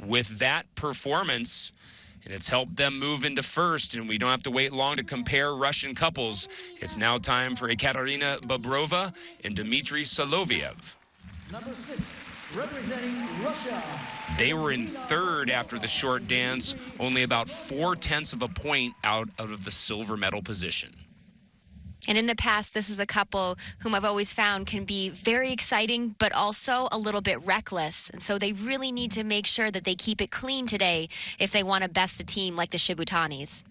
with that performance, and it's helped them move into first, and we don't have to wait long to compare Russian couples. It's now time for Ekaterina Bobrova and Dmitri Soloviev. Number 6, representing Russia. They were in third after the short dance, only about 0.4 of a point out of the silver medal position. And in the past, this is a couple whom I've always found can be very exciting, but also a little bit reckless. And so they really need to make sure that they keep it clean today if they want to best a team like the Shibutanis.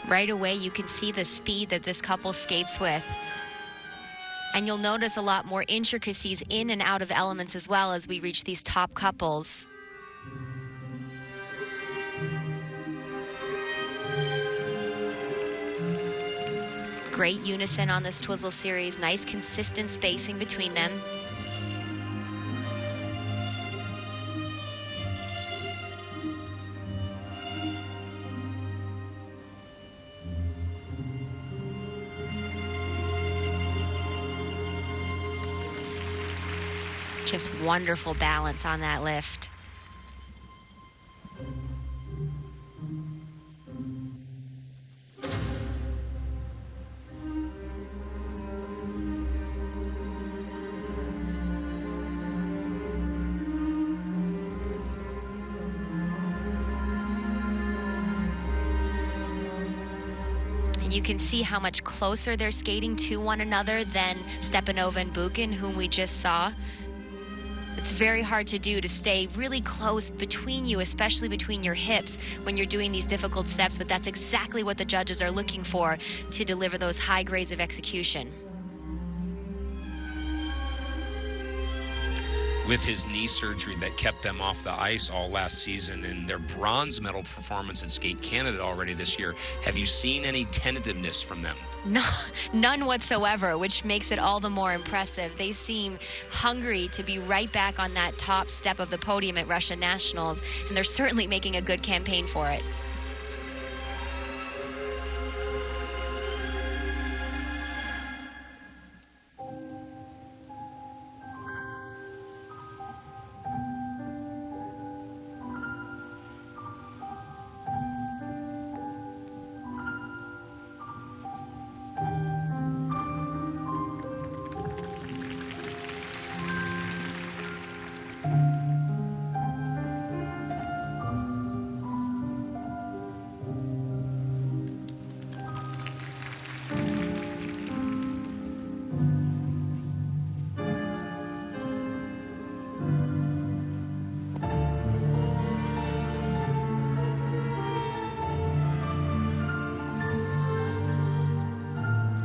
Right away, you can see the speed that this couple skates with. And you'll notice a lot more intricacies in and out of elements as well as we reach these top couples. Great unison on this Twizzle series, nice consistent spacing between them. Just wonderful balance on that lift. And you can see how much closer they're skating to one another than Stepanova and Bukin, whom we just saw. It's very hard to do, to stay really close between you, especially between your hips when you're doing these difficult steps, but that's exactly what the judges are looking for to deliver those high grades of execution. With his knee surgery that kept them off the ice all last season and their bronze medal performance at Skate Canada already this year, have you seen any tentativeness from them? No, none whatsoever, which makes it all the more impressive. They seem hungry to be right back on that top step of the podium at Russian Nationals, and they're certainly making a good campaign for it.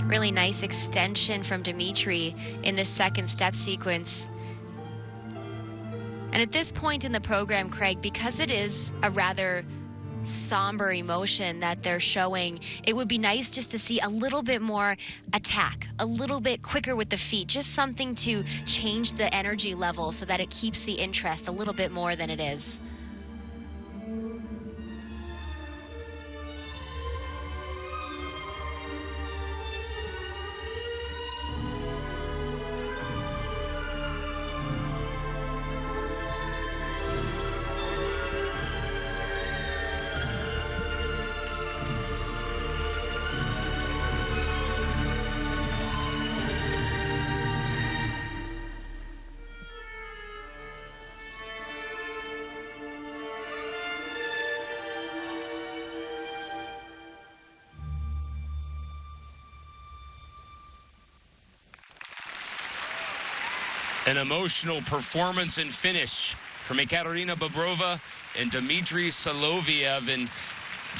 Really nice extension from Dmitri in this second step sequence. And at this point in the program, Craig, because it is a rather somber emotion that they're showing, it would be nice just to see a little bit more attack, a little bit quicker with the feet, just something to change the energy level so that it keeps the interest a little bit more than it is. An emotional performance and finish from Ekaterina Bobrova and Dmitri Soloviev. And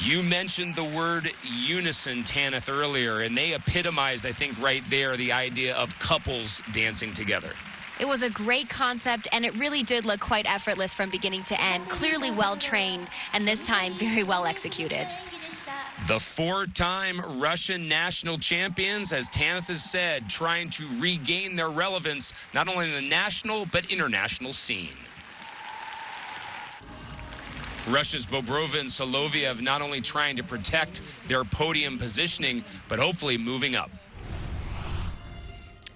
you mentioned the word unison, Tanith, earlier, and they epitomized, I think, right there, the idea of couples dancing together. It was a great concept, and it really did look quite effortless from beginning to end. Clearly well-trained, and this time very well executed. The four-time Russian national champions, as Tanith has said, trying to regain their relevance not only in the national but international scene. Russia's Bobrova and Soloviev not only trying to protect their podium positioning, but hopefully moving up.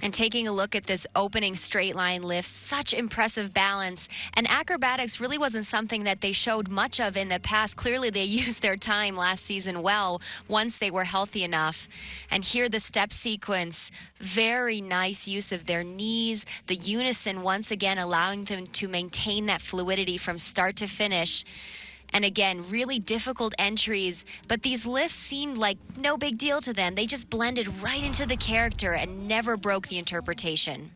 And taking a look at this opening straight line lift, such impressive balance. And acrobatics really wasn't something that they showed much of in the past. Clearly they used their time last season well once they were healthy enough. And here the step sequence, very nice use of their knees, the unison once again allowing them to maintain that fluidity from start to finish. And again, really difficult entries, but these lifts seemed like no big deal to them. They just blended right into the character and never broke the interpretation.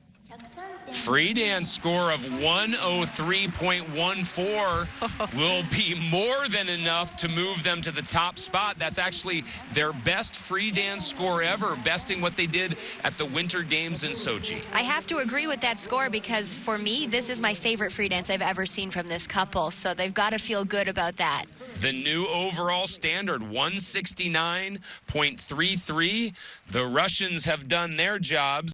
Free dance score of 103.14 will be more than enough to move them to the top spot. That's actually their best free dance score ever, besting what they did at the Winter Games in Sochi. I have to agree with that score because for me, this is my favorite free dance I've ever seen from this couple, so they've got to feel good about that. The new overall standard, 169.33. The Russians have done their jobs.